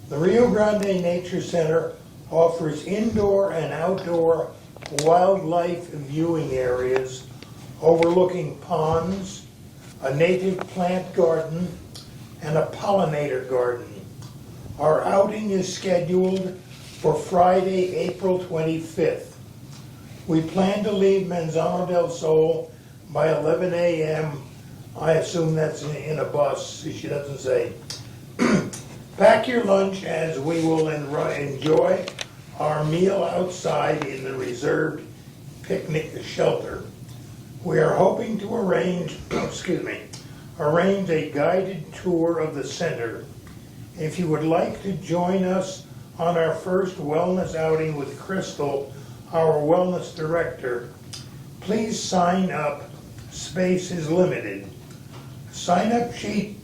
The Rio Grande Nature Center offers indoor and outdoor wildlife viewing areas overlooking ponds, a native plant garden, and a pollinator garden. Our outing is scheduled for Friday, April 25th. We plan to leave Manzano del Sol by 11 a.m. I assume that's in a bus, she doesn't say. Pack your lunch as we will enjoy our meal outside in the reserved picnic shelter. We are hoping to arrange a guided tour of the center. If you would like to join us on our first wellness outing with Crystal, our wellness director, please sign up. Space is limited. Sign-up sheet,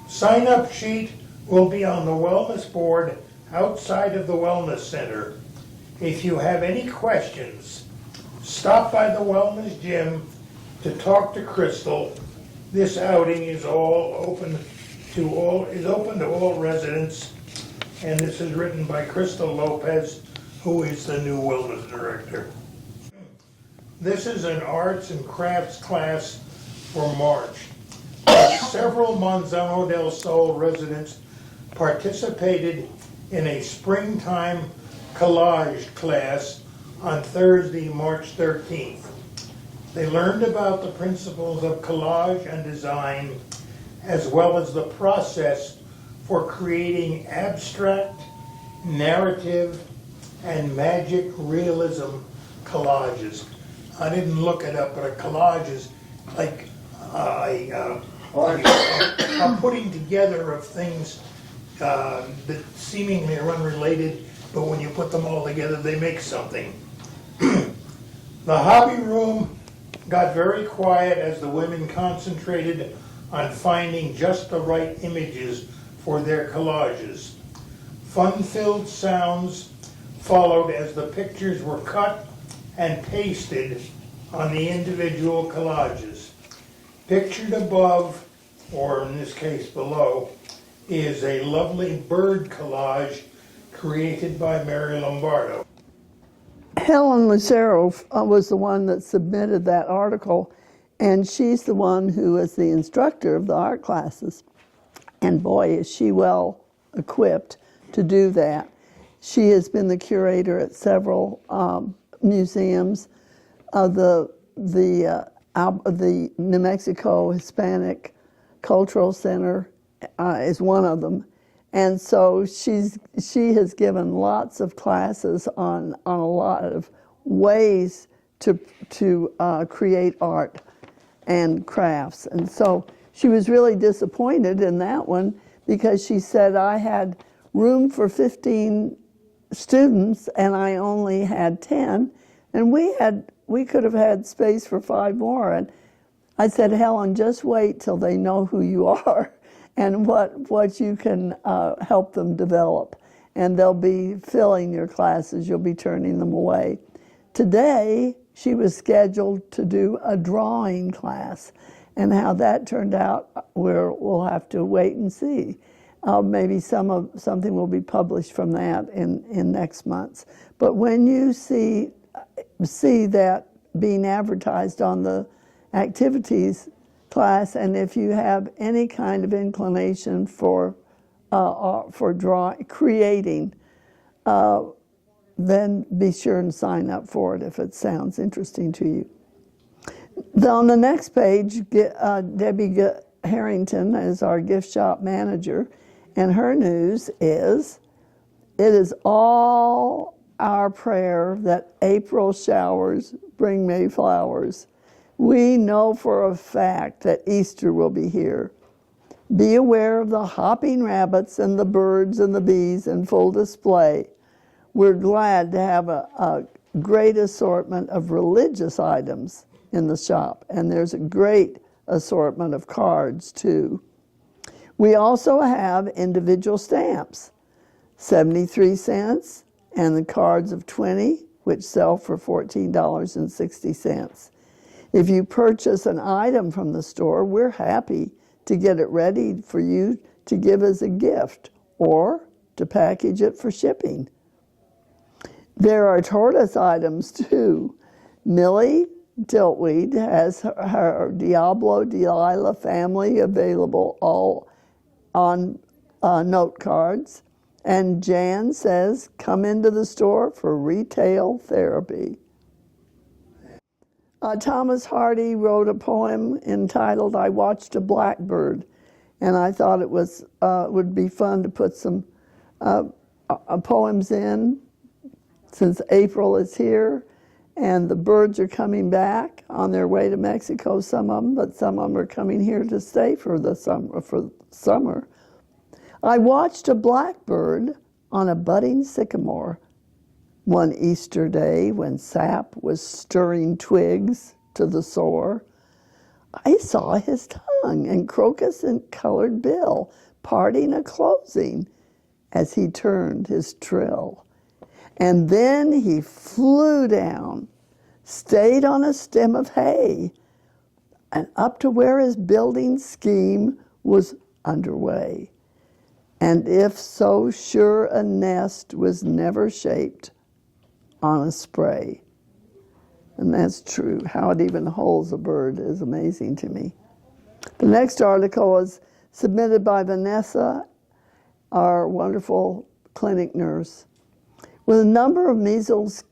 Sign-up sheet will be on the wellness board outside of the wellness center. If you have any questions, stop by the wellness gym to talk to Crystal. This outing is open to all residents, and this is written by Crystal Lopez, who is the new wellness director. This is an arts and crafts class for March. Several Manzano del Sol residents participated in a springtime collage class on Thursday, March 13th. They learned about the principles of collage and design, as well as the process for creating abstract, narrative, and magic realism collages. I didn't look it up, but a collage is like a putting together of things that seemingly are unrelated, but when you put them all together, they make something. The hobby room got very quiet as the women concentrated on finding just the right images for their collages. Fun-filled sounds followed as the pictures were cut and pasted on the individual collages. Pictured above, or in this case below, is a lovely bird collage created by Mary Lombardo. Helen Lucero was the one that submitted that article, and she's the one who is the instructor of the art classes. And boy, is she well equipped to do that. She has been the curator at several museums. The New Mexico Hispanic Cultural Center is one of them. And so she has given lots of classes on a lot of ways to create art and crafts. And so she was really disappointed in that one because she said, I had room for 15 students and I only had 10, and we could have had space for 5 more. And I said, Helen, just wait till they know who you are and what you can help them develop. And they'll be filling your classes, you'll be turning them away. Today, she was scheduled to do a drawing class, and how that turned out, we'll have to wait and see. Maybe something will be published from that in next month's. But when you see that being advertised on the activities class, and if you have any kind of inclination for creating, then be sure and sign up for it if it sounds interesting to you. On the next page, Debbie Harrington is our gift shop manager, and her news is, it is all our prayer that April showers bring May flowers. We know for a fact that Easter will be here. Be aware of the hopping rabbits and the birds and the bees in full display. We're glad to have a great assortment of religious items in the shop, and there's a great assortment of cards too. We also have individual stamps, 73 cents, and the cards of 20, which sell for $14.60. If you purchase an item from the store, we're happy to get it ready for you to give as a gift or to package it for shipping. There are tortoise items too. Millie Tiltweed has her Diablo Delilah family available all on note cards. And Jan says, come into the store for retail therapy. Thomas Hardy wrote a poem entitled, I Watched a Blackbird. And I thought it would be fun to put some poems in since April is here. And the birds are coming back on their way to Mexico, some of them, but some of them are coming here to stay for the summer. I watched a blackbird on a budding sycamore one Easter day when sap was stirring twigs to the sore. I saw his tongue and crocus and colored bill parting a closing as he turned his trill. And then he flew down, stayed on a stem of hay, and up to where his building scheme was underway. And if so sure a nest was never shaped on a spray. And that's true. How it even holds a bird is amazing to me. The next article is submitted by Vanessa, our wonderful clinic nurse. With a number of measles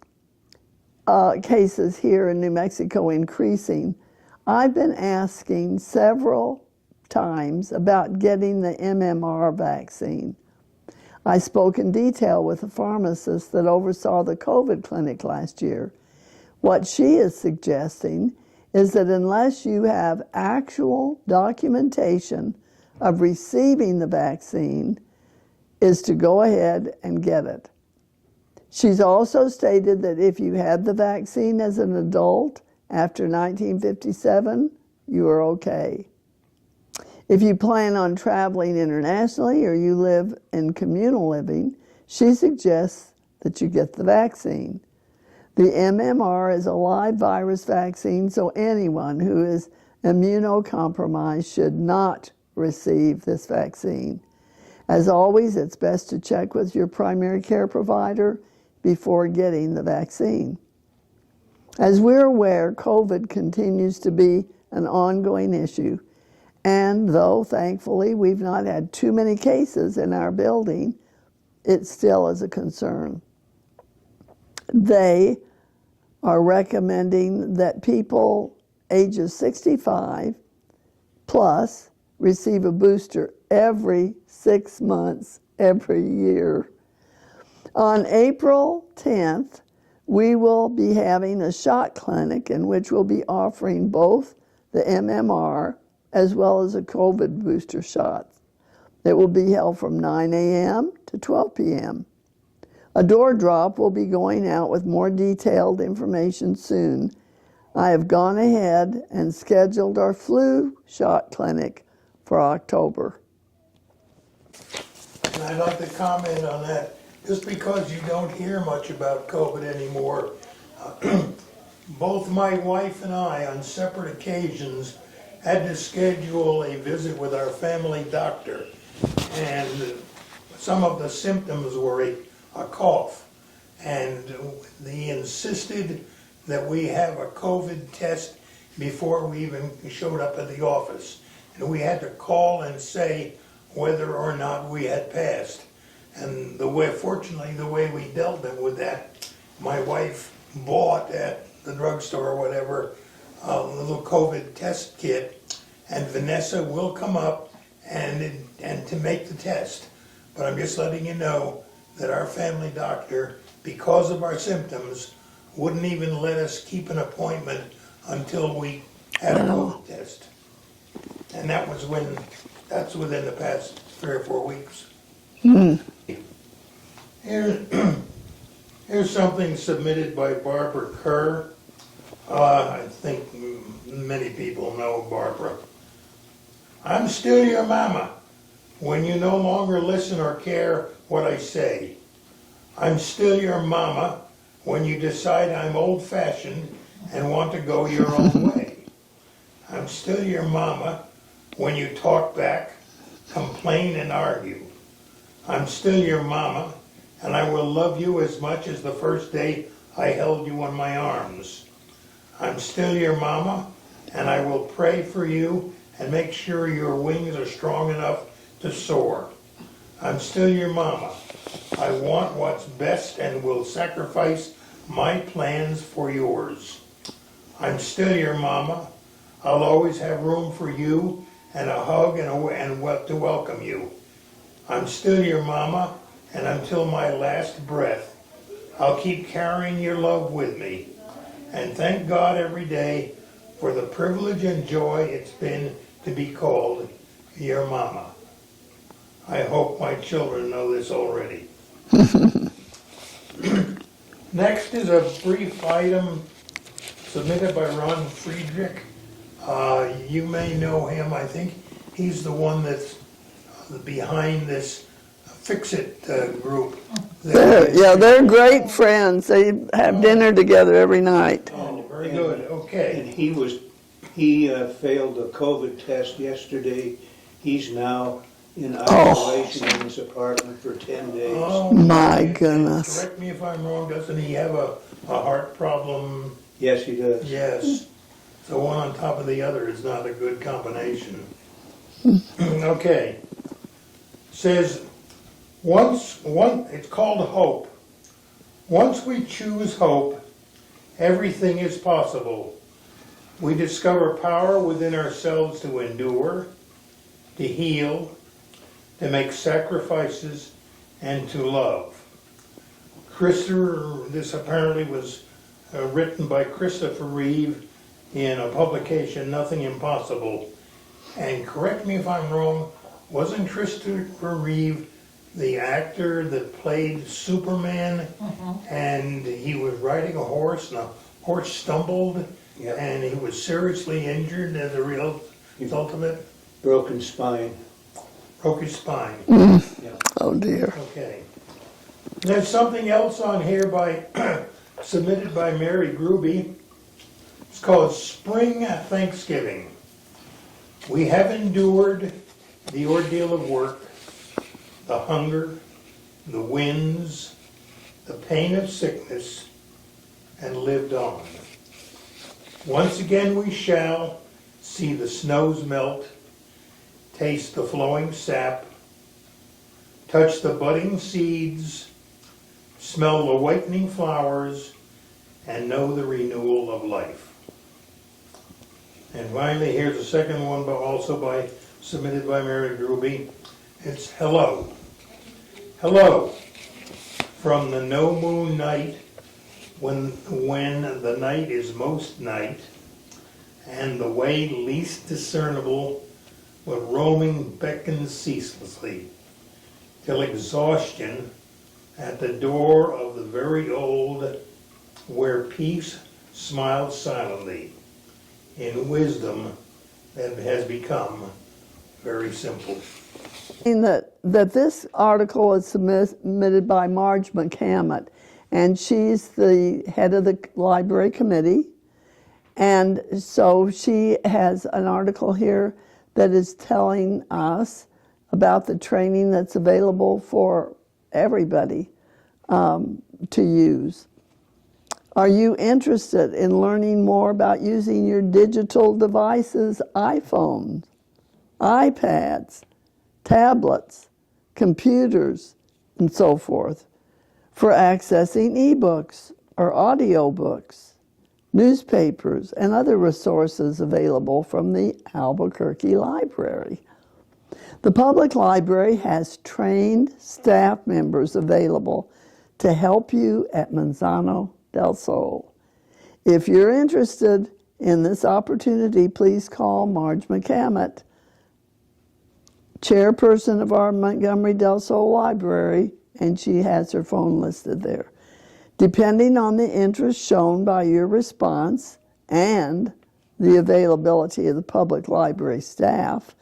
cases here in New Mexico increasing, I've been asking several times about getting the MMR vaccine. I spoke in detail with a pharmacist that oversaw the COVID clinic last year. What she is suggesting is that unless you have actual documentation of receiving the vaccine, is to go ahead and get it. She's also stated that if you had the vaccine as an adult after 1957, you are okay. If you plan on traveling internationally or you live in communal living, she suggests that you get the vaccine. The MMR is a live virus vaccine, so anyone who is immunocompromised should not receive this vaccine. As always, it's best to check with your primary care provider before getting the vaccine. As we're aware, COVID continues to be an ongoing issue, and though thankfully we've not had too many cases in our building, it still is a concern. They are recommending that people ages 65 plus receive a booster every 6 months, every year. On April 10th, we will be having a shot clinic in which we'll be offering both the MMR as well as a COVID booster shot. It will be held from 9 a.m. to 12 p.m. A door drop will be going out with more detailed information soon. I have gone ahead and scheduled our flu shot clinic for October. And I'd like to comment on that. Just because you don't hear much about COVID anymore, both my wife and I, on separate occasions, had to schedule a visit with our family doctor. And some of the symptoms were a cough. And they insisted that we have a COVID test before we even showed up at the office. And we had to call and say whether or not we had passed. And fortunately, the way we dealt with that, my wife bought at the drugstore or whatever a little COVID test kit, and Vanessa will come up and to make the test. But I'm just letting you know that our family doctor, because of our symptoms, wouldn't even let us keep an appointment until we had a COVID test. And that's within the past 3 or 4 weeks. Here's something submitted by Barbara Kerr. I think many people know Barbara. I'm still your mama when you no longer listen or care what I say. I'm still your mama when you decide I'm old-fashioned and want to go your own way. I'm still your mama when you talk back, complain, and argue. I'm still your mama, and I will love you as much as the first day I held you in my arms. I'm still your mama, and I will pray for you and make sure your wings are strong enough to soar. I'm still your mama. I want what's best and will sacrifice my plans for yours. I'm still your mama. I'll always have room for you and a hug and what to welcome you. I'm still your mama, and until my last breath, I'll keep carrying your love with me. And thank God every day for the privilege and joy it's been to be called your mama. I hope my children know this already. Next is a brief item submitted by Ron Friedrich. You may know him. I think he's the one that's behind this Fix-It group. They're great friends. They have dinner together every night. Oh, very good. Okay. And he failed the COVID test yesterday. He's now in isolation in his apartment for 10 days. Oh, My and goodness. correct me if I'm wrong, doesn't he have a heart problem? Yes, he does. Yes. So one on top of the other is not a good combination. Okay. Says, it's called hope. Once we choose hope, everything is possible. We discover power within ourselves to endure, to heal, to make sacrifices, and to love. This apparently was written by Christopher Reeve in a publication, Nothing Impossible. And correct me if I'm wrong, wasn't Christopher Reeve the actor that played Superman? And he was riding a horse and a horse stumbled and he was seriously injured as a result of it? Broken spine. Broke his spine. Oh dear. Okay. There's something else on here submitted by Mary Gruby. It's called Spring Thanksgiving. We have endured the ordeal of work, the hunger, the winds, the pain of sickness, and lived on. Once again we shall see the snows melt, taste the flowing sap, touch the budding seeds, smell the awakening flowers, and know the renewal of life. And finally, here's a second one, but also submitted by Mary Gruby. It's hello. Hello. From the no moon night, when the night is most night, and the way least discernible, but roaming beckons ceaselessly, till exhaustion at the door of the very old, where peace smiles silently, in wisdom that has become very simple. That this article is submitted by Marge McCammett, and she's the head of the library committee. And so she has an article here that is telling us about the training that's available for everybody to use. Are you interested in learning more about using your digital devices, iPhones, iPads, tablets, computers, and so forth, for accessing ebooks or audiobooks, newspapers, and other resources available from the Albuquerque Library? The public library has trained staff members available to help you at Manzano del Sol. If you're interested in this opportunity, please call Marge McCammett, chairperson of our Montgomery del Sol Library, and she has her phone listed there. Depending on the interest shown by your response and the availability of the public library staff,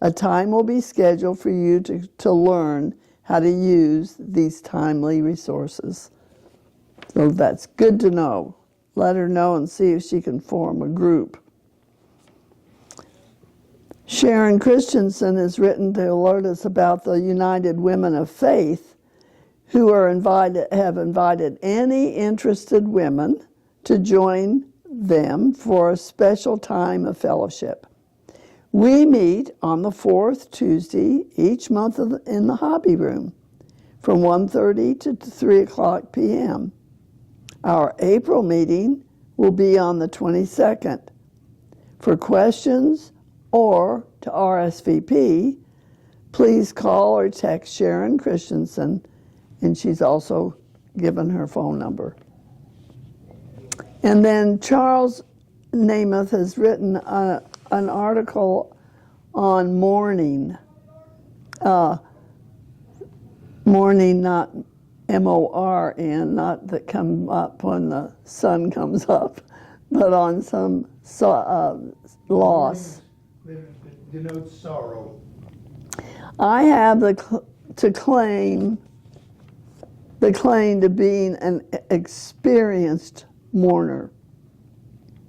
a time will be scheduled for you to learn how to use these timely resources. So that's good to know. Let her know and see if she can form a group. Sharon Christensen has written to alert us about the United Women of Faith, who have invited any interested women to join them for a special time of fellowship. We meet on the fourth Tuesday each month in the hobby room from 1:30 to 3 o'clock p.m. Our April meeting will be on the 22nd. For questions or to RSVP, please call or text Sharon Christensen, and she's also given her phone number. And then Charles Namath has written an article on mourning. Mourning, not M-O-R-N, not that come up when the sun comes up, but on some loss. That denotes sorrow. I have the claim to being an experienced mourner.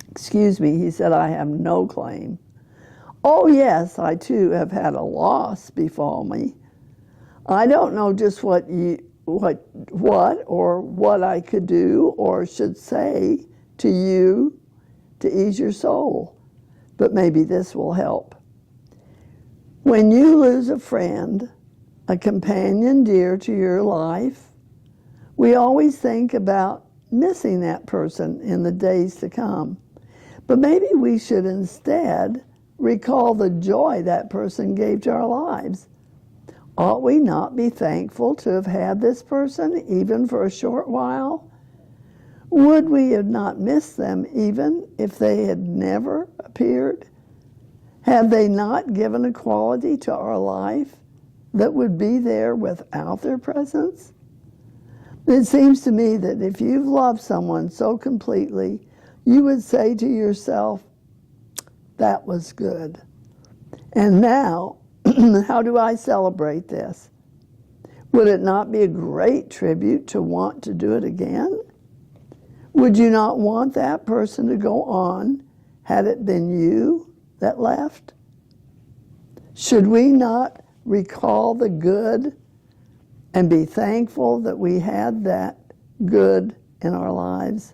Excuse me, he said, I have no claim. Oh yes, I too have had a loss befall me. I don't know just what I could do or should say to you to ease your soul, but maybe this will help. When you lose a friend, a companion dear to your life, we always think about missing that person in the days to come. But maybe we should instead recall the joy that person gave to our lives. Ought we not be thankful to have had this person even for a short while? Would we have not missed them even if they had never appeared? Have they not given a quality to our life that would be there without their presence? It seems to me that if you've loved someone so completely, you would say to yourself, that was good. And now, how do I celebrate this? Would it not be a great tribute to want to do it again? Would you not want that person to go on had it been you that left? Should we not recall the good and be thankful that we had that good in our lives?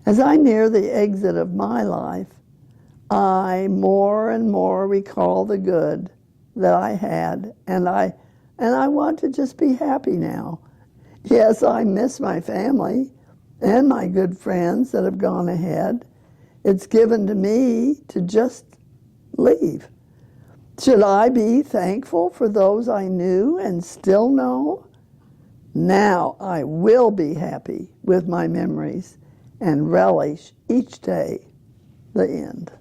As I near the exit of my life, I more and more recall the good that I had, and I want to just be happy now. Yes, I miss my family and my good friends that have gone ahead. It's given to me to just leave. Should I be thankful for those I knew and still know? Now I will be happy with my memories and relish each day the end.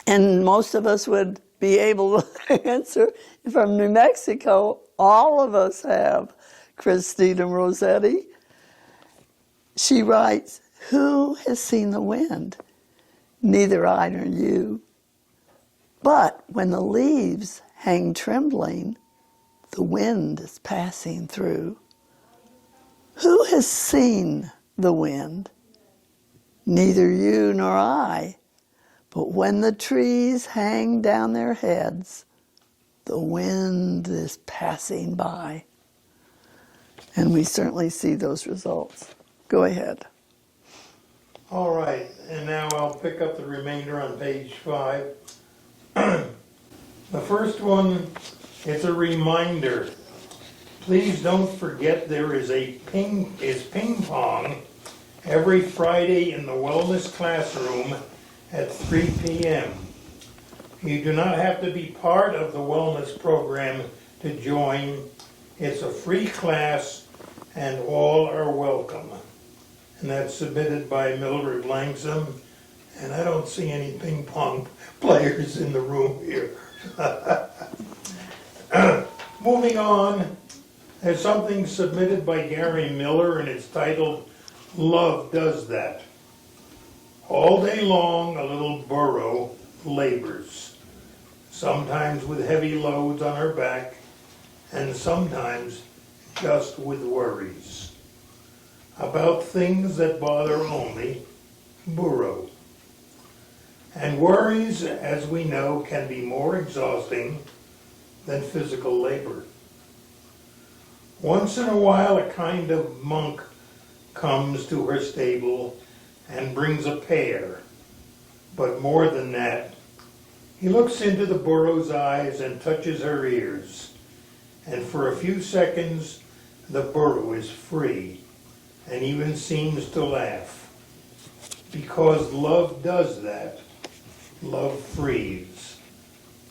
And most of us would be able to answer from New Mexico. All of us have. Christina Rossetti. She writes, who has seen the wind? Neither I nor you. But when the leaves hang trembling, the wind is passing through. Who has seen the wind? Neither you nor I. But when the trees hang down their heads, the wind is passing by. And we certainly see those results. Go ahead. All right, and now I'll pick up the remainder on page 5. The first one, it's a reminder. Please don't forget there is ping pong every Friday in the wellness classroom at 3 p.m. You do not have to be part of the wellness program to join. It's a free class and all are welcome. And that's submitted by Mildred Langsom. And I don't see any ping pong players in the room here. Moving on, there's something submitted by Gary Miller, and it's titled, Love Does That. All day long, a little burro labors, sometimes with heavy loads on her back, and sometimes just with worries about things that bother only burro. And worries, as we know, can be more exhausting than physical labor. Once in a while, a kind of monk comes to her stable and brings a pear. But more than that, he looks into the burro's eyes and touches her ears. And for a few seconds, the burro is free and even seems to laugh. Because love does that. Love frees.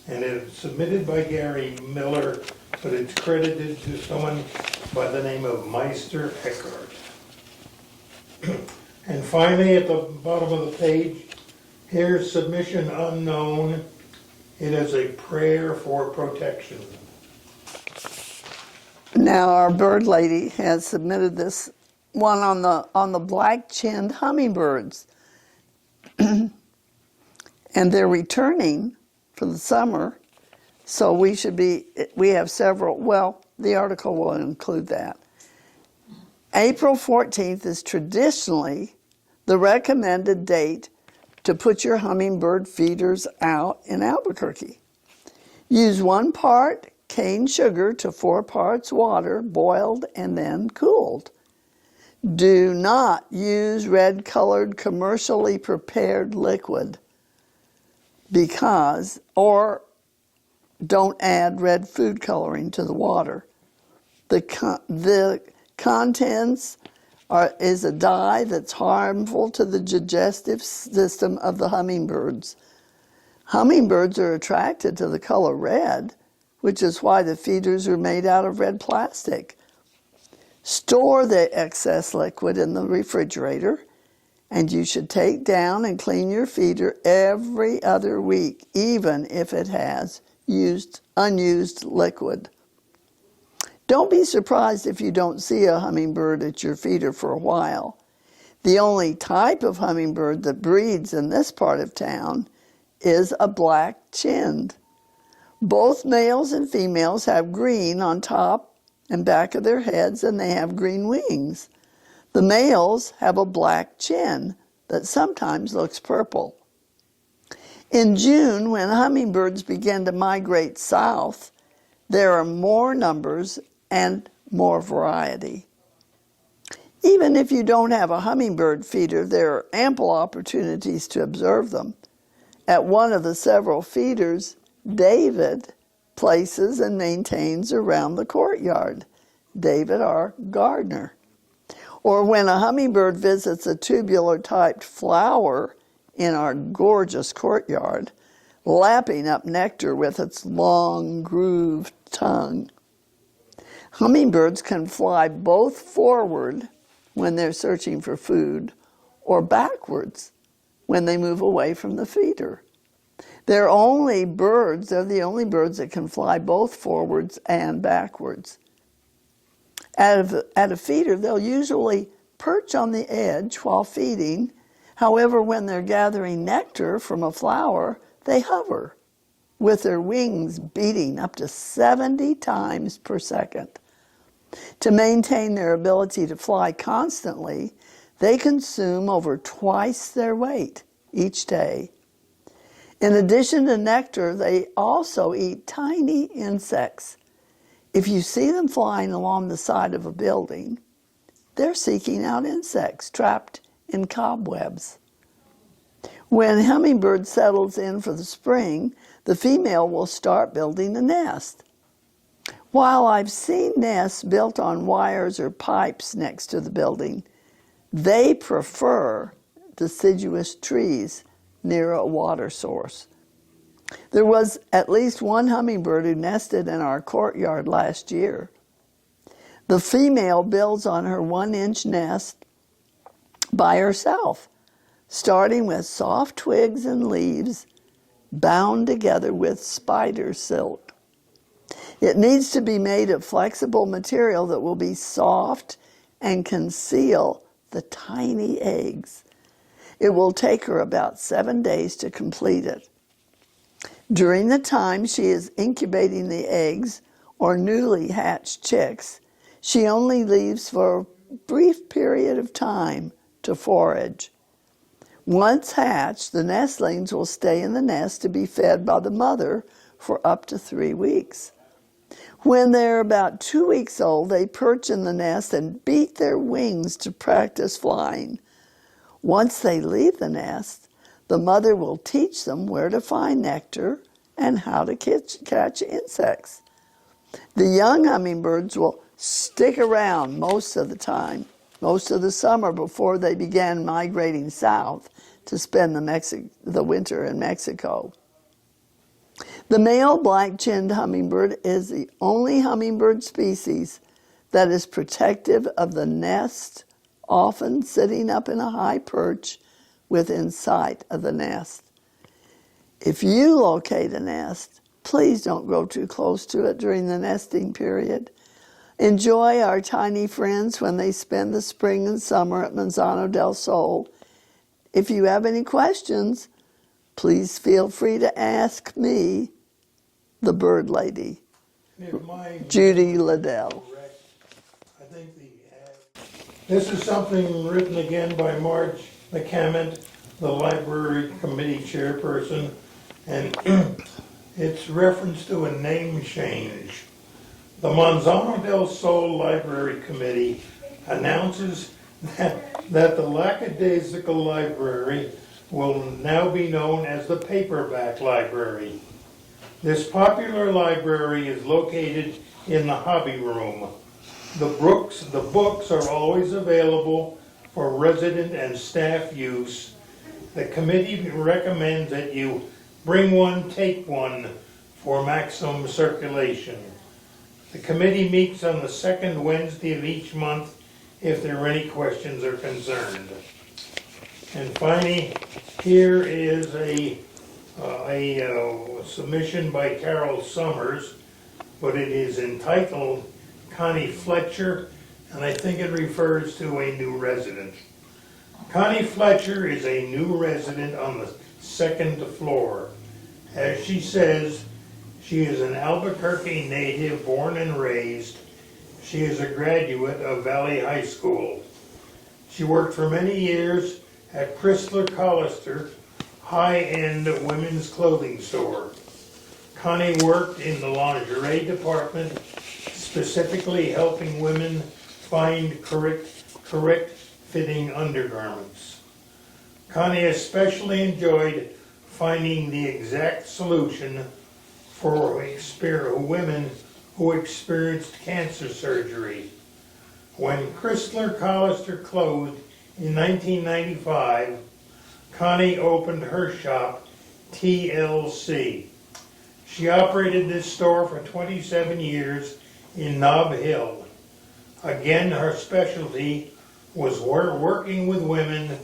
And it's submitted by Gary Miller, but it's credited to someone by the name of Meister Eckhart. And finally, at the bottom of the page, here's submission unknown. It is a prayer for protection. Now our bird lady has submitted this one on the black-chinned hummingbirds. And they're returning for the summer, so we have several, well, the article will include that. April 14th is traditionally the recommended date to put your hummingbird feeders out in Albuquerque. Use 1 part cane sugar to 4 parts water, boiled and then cooled. Do not use red-colored commercially prepared liquid or don't add red food coloring to the water. The contents is a dye that's harmful to the digestive system of the hummingbirds. Hummingbirds are attracted to the color red, which is why the feeders are made out of red plastic. Store the excess liquid in the refrigerator, and you should take down and clean your feeder every other week, even if it has unused liquid. Don't be surprised if you don't see a hummingbird at your feeder for a while. The only type of hummingbird that breeds in this part of town is a black-chinned. Both males and females have green on top and back of their heads, and they have green wings. The males have a black chin that sometimes looks purple. In June, when hummingbirds begin to migrate south, there are more numbers and more variety. Even if you don't have a hummingbird feeder, there are ample opportunities to observe them. At one of the several feeders, David places and maintains around the courtyard. David, our gardener. Or when a hummingbird visits a tubular-typed flower in our gorgeous courtyard, lapping up nectar with its long, grooved tongue. Hummingbirds can fly both forward when they're searching for food or backwards when they move away from the feeder. They're the only birds that can fly both forwards and backwards. At a feeder, they'll usually perch on the edge while feeding. However, when they're gathering nectar from a flower, they hover, with their wings beating up to 70 times per second. To maintain their ability to fly constantly, they consume over twice their weight each day. In addition to nectar, they also eat tiny insects. If you see them flying along the side of a building, they're seeking out insects trapped in cobwebs. When hummingbird settles in for the spring, the female will start building a nest. While I've seen nests built on wires or pipes next to the building, they prefer deciduous trees near a water source. There was at least one hummingbird who nested in our courtyard last year. The female builds on her 1-inch nest by herself, starting with soft twigs and leaves bound together with spider silk. It needs to be made of flexible material that will be soft and conceal the tiny eggs. It will take her about 7 days to complete it. During the time she is incubating the eggs or newly hatched chicks, she only leaves for a brief period of time to forage. Once hatched, the nestlings will stay in the nest to be fed by the mother for up to 3 weeks. When they're about 2 weeks old, they perch in the nest and beat their wings to practice flying. Once they leave the nest, the mother will teach them where to find nectar and how to catch insects. The young hummingbirds will stick around most of the time, most of the summer before they began migrating south to spend the winter in Mexico. The male black-chinned hummingbird is the only hummingbird species that is protective of the nest, often sitting up in a high perch within sight of the nest. If you locate a nest, please don't go too close to it during the nesting period. Enjoy our tiny friends when they spend the spring and summer at Manzano del Sol. If you have any questions, please feel free to ask me, the bird lady, Judy Liddell. I think this is something written again by Marge McCammon, the library committee chairperson, and it's reference to a name change. The Manzano del Sol Library Committee announces that the lackadaisical library will now be known as the Paperback Library. This popular library is located in the hobby room. The books are always available for resident and staff use. The committee recommends that you bring one, take one for maximum circulation. The committee meets on the second Wednesday of each month if there are any questions or concerns. And finally, here is a submission by Carol Summers, but it is entitled Connie Fletcher, and I think it refers to a new resident. Connie Fletcher is a new resident on the second floor. As she says, she is an Albuquerque native, born and raised. She is a graduate of Valley High School. She worked for many years at Chrysler Collister, high-end women's clothing store. Connie worked in the lingerie department, specifically helping women find correct fitting undergarments. Connie especially enjoyed finding the exact solution for women who experienced cancer surgery. When Chrysler Collister closed in 1995, Connie opened her shop, TLC. She operated this store for 27 years in Nob Hill. Again, her specialty was working with women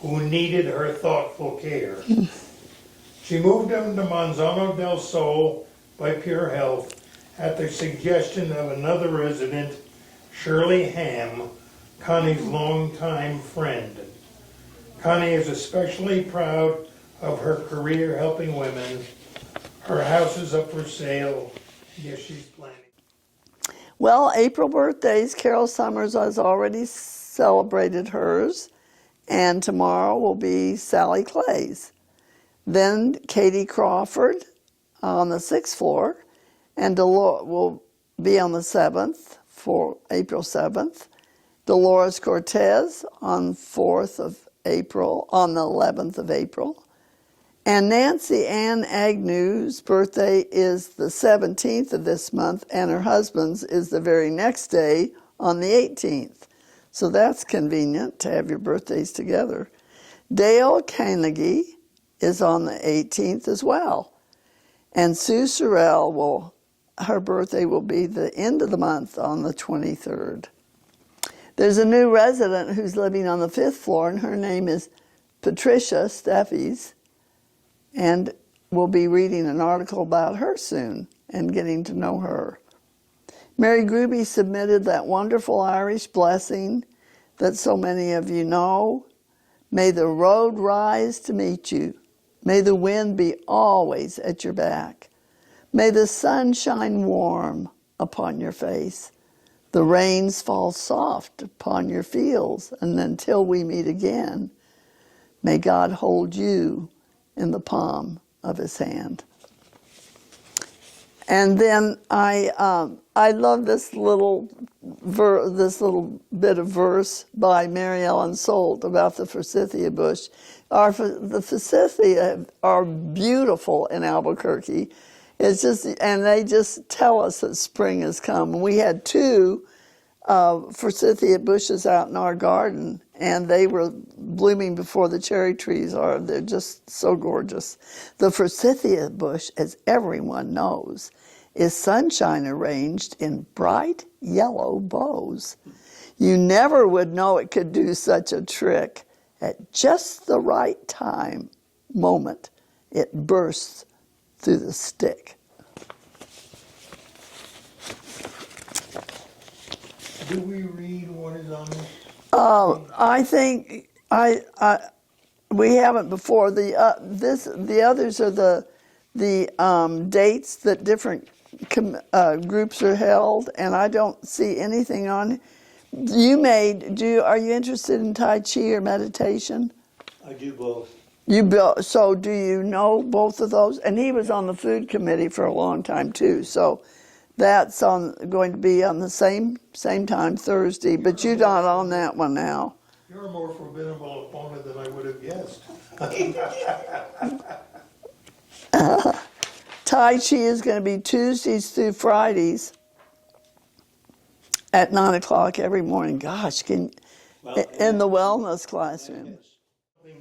who needed her thoughtful care. She moved them to Manzano del Sol by Pure Health at the suggestion of another resident, Shirley Ham, Connie's longtime friend. Connie is especially proud of her career helping women. Her house is up for sale. Yes, she's planning. Well, April birthdays, Carol Summers has already celebrated hers, and tomorrow will be Sally Clay's. Then Katie Crawford on the 6th floor, and Dolores will be on the 7th, for April 7th. Dolores Cortez on 4th of April, on the 11th of April. And Nancy Ann Agnew's birthday is the 17th of this month, and her husband's is the very next day on the 18th. So that's convenient to have your birthdays together. Dale Carnegie is on the 18th as well. And Sue Sorrell her birthday will be the end of the month on the 23rd. There's a new resident who's living on the 5th floor, and her name is Patricia Steffies, and we'll be reading an article about her soon and getting to know her. Mary Gruby submitted that wonderful Irish blessing that so many of you know. May the road rise to meet you. May the wind be always at your back. May the sun shine warm upon your face. The rains fall soft upon your fields, and until we meet again, May God hold you in the palm of his hand. And then I love this little bit of verse by Mary Ellen Solt about the forsythia bush. The forsythia are beautiful in Albuquerque. It's just, and they just tell us that spring has come. We had 2 forsythia bushes out in our garden, and they were blooming before the cherry trees are. They're just so gorgeous. The forsythia bush, as everyone knows, is sunshine arranged in bright yellow bows. You never would know it could do such a trick. At just the right moment, it bursts through the stick. Do we read what is on this? I think we haven't before. The others are the dates that different groups are held, and I don't see anything on. Are you interested in Tai Chi or meditation? I do both. So do you know both of those? And he was on the food committee for a long time too. So that's going to be on the same time Thursday. But you're not on that one now. You're a more formidable opponent than I would have guessed. Tai Chi is going to be Tuesdays through Fridays at 9 o'clock every morning. Gosh, in the wellness classroom.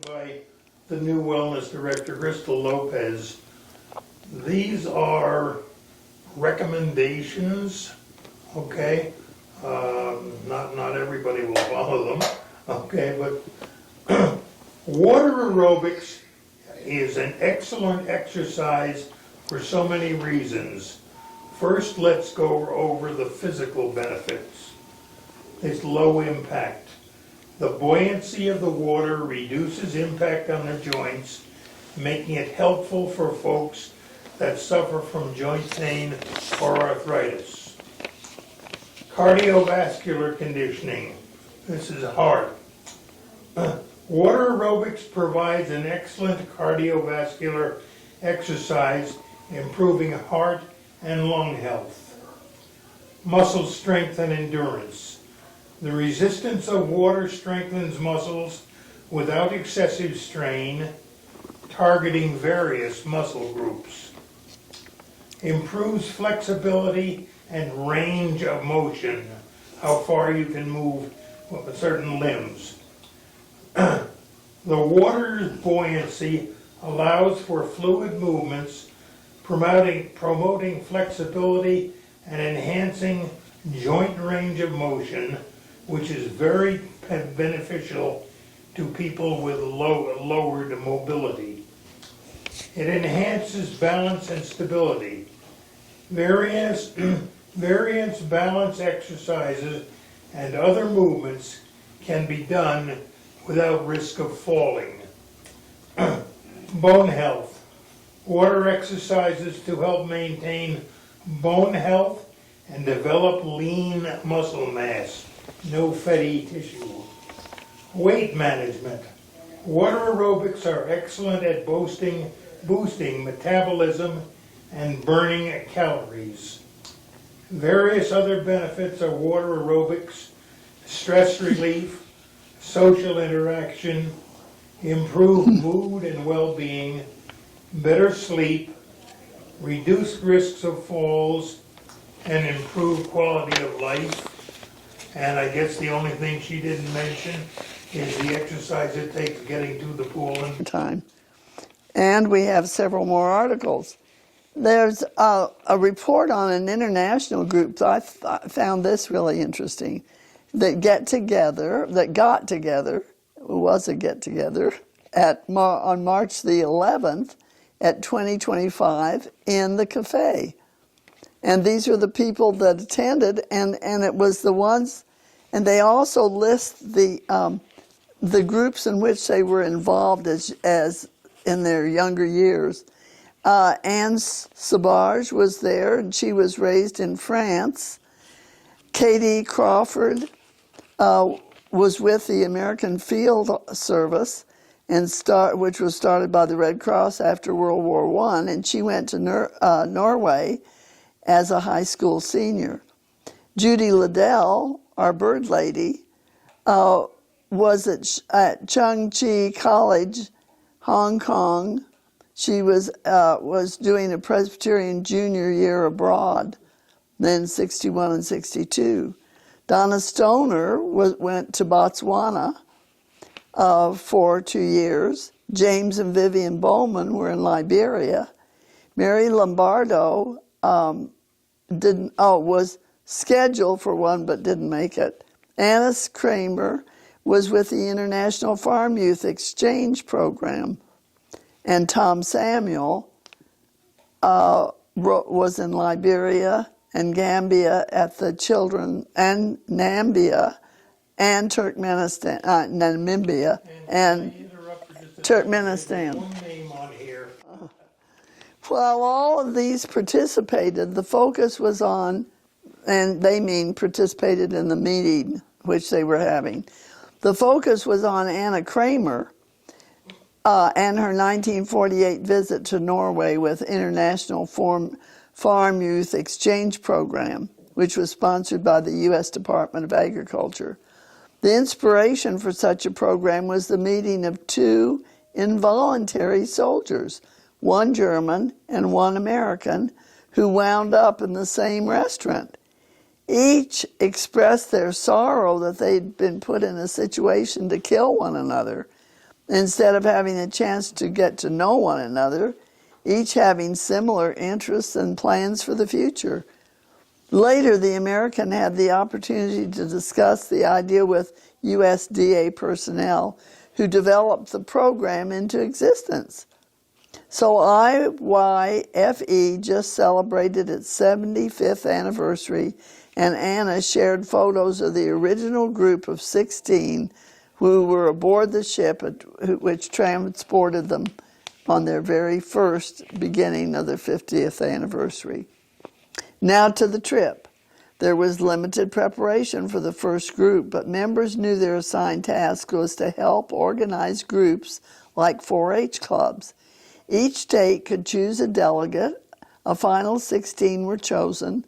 By the new wellness director, Crystal Lopez. These are recommendations, okay? Not everybody will follow them, okay? But water aerobics is an excellent exercise for so many reasons. First, let's go over the physical benefits. It's low impact. The buoyancy of the water reduces impact on the joints, making it helpful for folks that suffer from joint pain or arthritis. Cardiovascular conditioning. This is hard. Water aerobics provides an excellent cardiovascular exercise, improving heart and lung health. Muscle strength and endurance. The resistance of water strengthens muscles without excessive strain, targeting various muscle groups. Improves flexibility and range of motion, how far you can move with certain limbs. The water's buoyancy allows for fluid movements, promoting flexibility and enhancing joint range of motion, which is very beneficial to people with lowered mobility. It enhances balance and stability. Various balance exercises and other movements can be done without risk of falling. Bone health. Water exercises to help maintain bone health and develop lean muscle mass. No fatty tissue. Weight management. Water aerobics are excellent at boosting metabolism and burning calories. Various other benefits are water aerobics: stress relief, social interaction, improved mood and well-being, better sleep, reduced risks of falls, and improved quality of life. And I guess the only thing she didn't mention is the exercise it takes getting to the pool and time. And we have several more articles. There's a report on an international group. I found this really interesting. That got together, was a get together on March the 11th at 2025 in the cafe. And these are the people that attended, and it was the ones, and they also list the groups in which they were involved as in their younger years. Anne Sabarge was there, and she was raised in France. Katie Crawford was with the American Field Service, which was started by the Red Cross after World War I, and she went to Norway as a high school senior. Judy Liddell, our bird lady, was at Chung Chi College, Hong Kong. She was doing a Presbyterian junior year abroad, then 61 and 62. Donna Stoner went to Botswana for 2 years. James and Vivian Bowman were in Liberia. Mary Lombardo was scheduled for one but didn't make it. Annis Kramer was with the International Farm Youth Exchange Program. And Tom Samuel was in Liberia and Gambia at the children, and Nambia and Turkmenistan, Namibia and Turkmenistan. One name on here. Well, all of these participated. The focus was on, and they mean participated in the meeting which they were having. The focus was on Anna Kramer and her 1948 visit to Norway with International Farm Youth Exchange Program, which was sponsored by the U.S. Department of Agriculture. The inspiration for such a program was the meeting of two involuntary soldiers, one German and one American, who wound up in the same restaurant. Each expressed their sorrow that they'd been put in a situation to kill one another, instead of having a chance to get to know one another, each having similar interests and plans for the future. Later, the American had the opportunity to discuss the idea with USDA personnel who developed the program into existence. So IYFE just celebrated its 75th anniversary, and Anna shared photos of the original group of 16 who were aboard the ship which transported them on their very first beginning of their 50th anniversary. Now to the trip. There was limited preparation for the first group, but members knew their assigned task was to help organize groups like 4-H clubs. Each state could choose a delegate. A final 16 were chosen.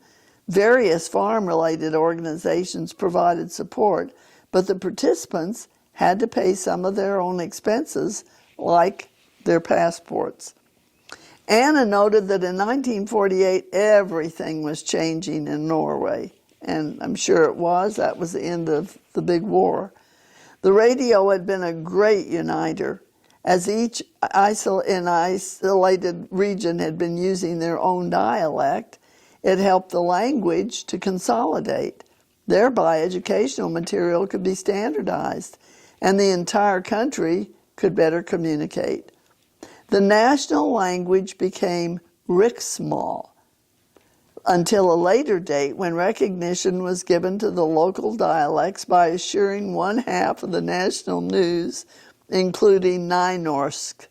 Various farm-related organizations provided support, but the participants had to pay some of their own expenses, like their passports. Anna noted that in 1948, everything was changing in Norway, and I'm sure it was. That was the end of the big war. The radio had been a great uniter, as each isolated region had been using their own dialect. It helped the language to consolidate. Thereby, educational material could be standardized, and the entire country could better communicate. The national language became riksmål until a later date when recognition was given to the local dialects by assuring one half of the national news, including nynorsk.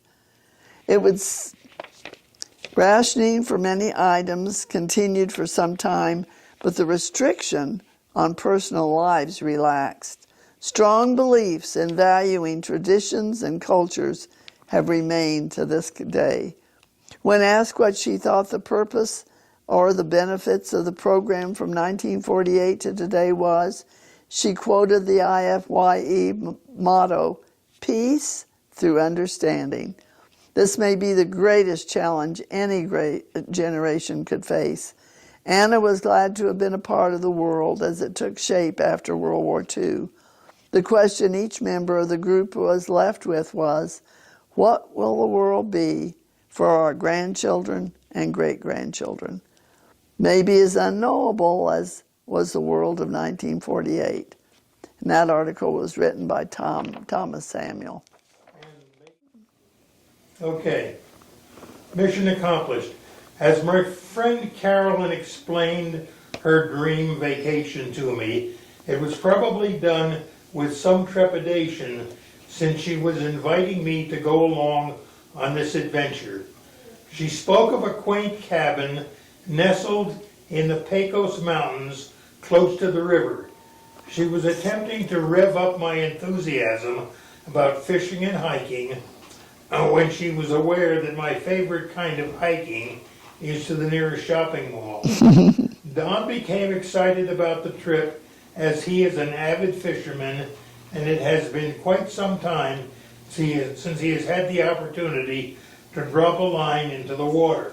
Rationing for many items continued for some time, but the restriction on personal lives relaxed. Strong beliefs in valuing traditions and cultures have remained to this day. When asked what she thought the purpose or the benefits of the program from 1948 to today was, she quoted the IFYE motto, "Peace through understanding." This may be the greatest challenge any great generation could face. Anna was glad to have been a part of the world as it took shape after World War II. The question each member of the group was left with was, what will the world be for our grandchildren and great-grandchildren? Maybe as unknowable as was the world of 1948. And that article was written by Thomas Samuel. Okay, mission accomplished. As my friend Carolyn explained her dream vacation to me, it was probably done with some trepidation since she was inviting me to go along on this adventure. She spoke of a quaint cabin nestled in the Pecos Mountains close to the river. She was attempting to rev up my enthusiasm about fishing and hiking when she was aware that my favorite kind of hiking is to the nearest shopping mall. Don became excited about the trip as he is an avid fisherman, and it has been quite some time since he has had the opportunity to drop a line into the water.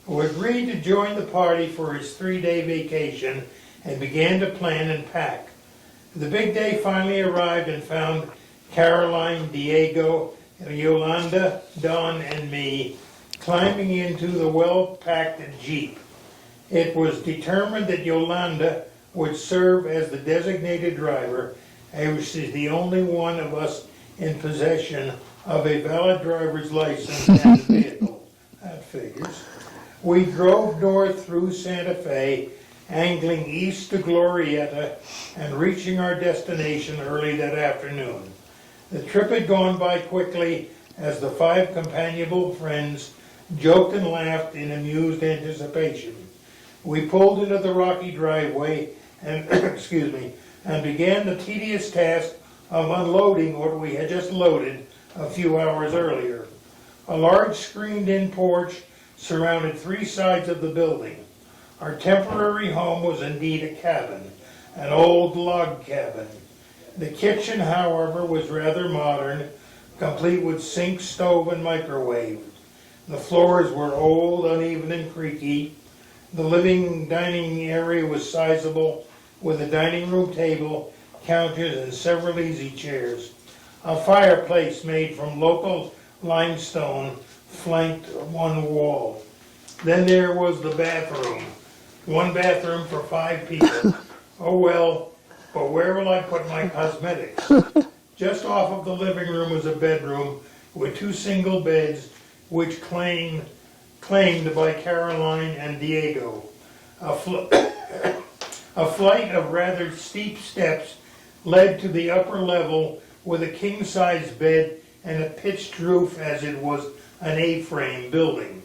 We agreed to join the party for his 3-day vacation and began to plan and pack. The big day finally arrived and found Caroline, Diego, Yolanda, Don, and me climbing into the well-packed Jeep. It was determined that Yolanda would serve as the designated driver, as she is the only one of us in possession of a valid driver's license and a vehicle. That figures. We drove north through Santa Fe, angling east to Glorieta, and reaching our destination early that afternoon. The trip had gone by quickly as the 5 companionable friends joked and laughed in amused anticipation. We pulled into the rocky driveway and and began the tedious task of unloading what we had just loaded a few hours earlier. A large screened-in porch surrounded 3 sides of the building. Our temporary home was indeed a cabin, an old log cabin. The kitchen, however, was rather modern, complete with sink, stove, and microwave. The floors were old, uneven, and creaky. The living dining area was sizable, with a dining room table, couches, and several easy chairs. A fireplace made from local limestone flanked one wall. Then there was the bathroom. 1 bathroom for 5 people. Oh well, but where will I put my cosmetics? Just off of the living room was a bedroom with 2 single beds, which claimed by Caroline and Diego. A flight of rather steep steps led to the upper level with a king-size bed and a pitched roof, as it was an A-frame building.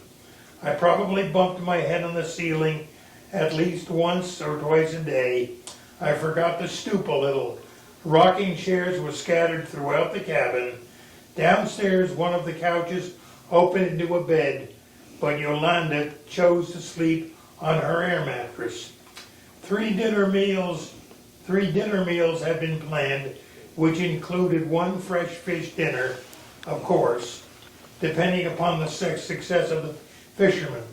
I probably bumped my head on the ceiling at least once or twice a day. I forgot to stoop a little. Rocking chairs were scattered throughout the cabin. Downstairs, one of the couches opened into a bed, but Yolanda chose to sleep on her air mattress. 3 dinner meals had been planned, which included 1 fresh fish dinner, of course, depending upon the success of the fishermen.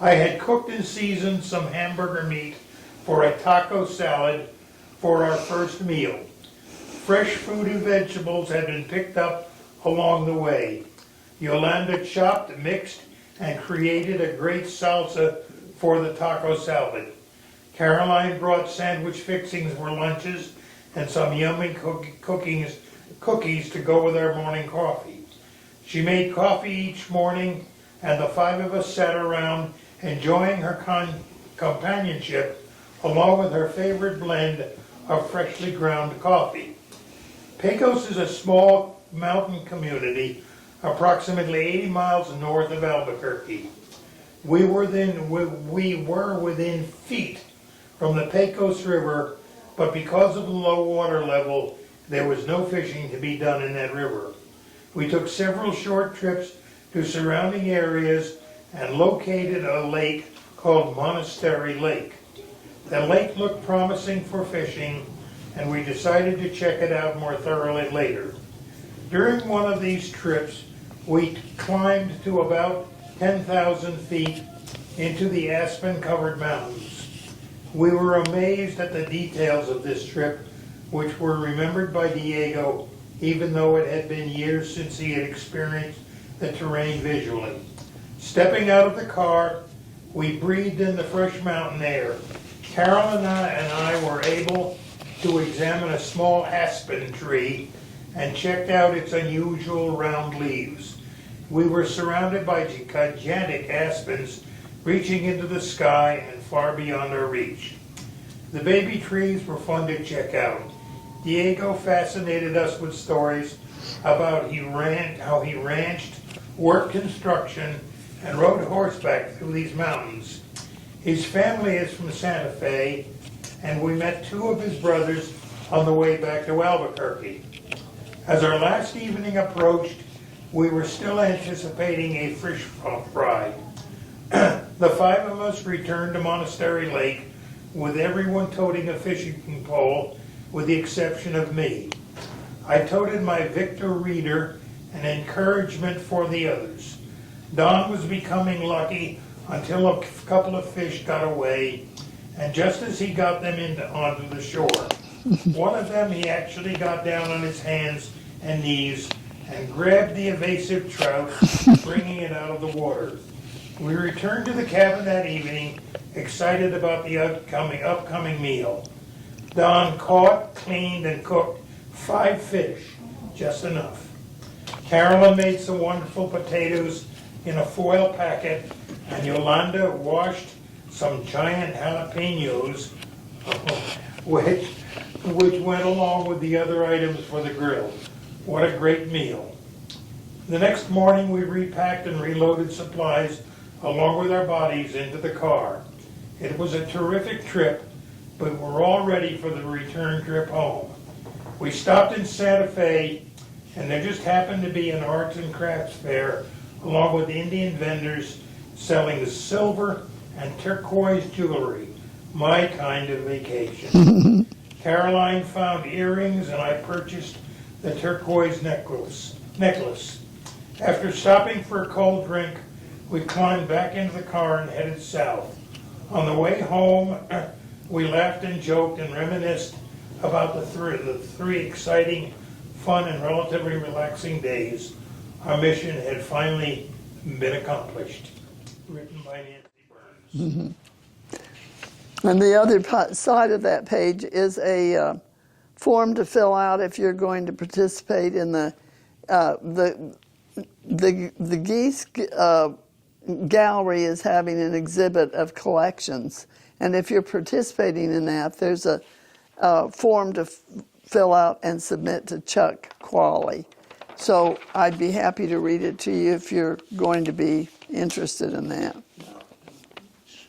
I had cooked and seasoned some hamburger meat for a taco salad for our first meal. Fresh fruit and vegetables had been picked up along the way. Yolanda chopped, mixed, and created a great salsa for the taco salad. Caroline brought sandwich fixings for lunches and some yummy cookies to go with our morning coffee. She made coffee each morning, and the 5 of us sat around enjoying her companionship along with her favorite blend of freshly ground coffee. Pecos is a small mountain community approximately 80 miles north of Albuquerque. We were within feet from the Pecos River, but because of the low water level, there was no fishing to be done in that river. We took several short trips to surrounding areas and located a lake called Monastery Lake. The lake looked promising for fishing, and we decided to check it out more thoroughly later. During one of these trips, we climbed to about 10,000 feet into the aspen-covered mountains. We were amazed at the details of this trip, which were remembered by Diego, even though it had been years since he had experienced the terrain visually. Stepping out of the car, we breathed in the fresh mountain air. Carolyn and I were able to examine a small aspen tree and checked out its unusual round leaves. We were surrounded by gigantic aspens reaching into the sky and far beyond our reach. The baby trees were fun to check out. Diego fascinated us with stories about how he ranched, worked construction, and rode horseback through these mountains. His family is from Santa Fe, and we met 2 of his brothers on the way back to Albuquerque. As our last evening approached, we were still anticipating a fish fry. The five of us returned to Monastery Lake with everyone toting a fishing pole with the exception of me. I toted my Victor Reader, an encouragement for the others. Don was becoming lucky until a couple of fish got away, and just as he got them onto the shore, one of them he actually got down on his hands and knees and grabbed the evasive trout, bringing it out of the water. We returned to the cabin that evening, excited about the upcoming meal. Don caught, cleaned, and cooked 5 fish, just enough. Carolyn made some wonderful potatoes in a foil packet, and Yolanda washed some giant jalapenos, which went along with the other items for the grill. What a great meal. The next morning we repacked and reloaded supplies along with our bodies into the car. It was a terrific trip, but we're all ready for the return trip home. We stopped in Santa Fe, and there just happened to be an arts and crafts fair along with Indian vendors selling silver and turquoise jewelry. My kind of vacation. Caroline found earrings and I purchased the turquoise necklace. After stopping for a cold drink, we climbed back into the car and headed south. On the way home, we laughed and joked and reminisced about the three exciting, fun, and relatively relaxing days. Our mission had finally been accomplished. Written by Nancy Burns. Mm-hmm. And the other side of that page is a form to fill out if you're going to participate in the Geese Gallery is having an exhibit of collections, and if you're participating in that, there's a form to fill out and submit to Chuck Qualley. So I'd be happy to read it to you if you're going to be interested in that.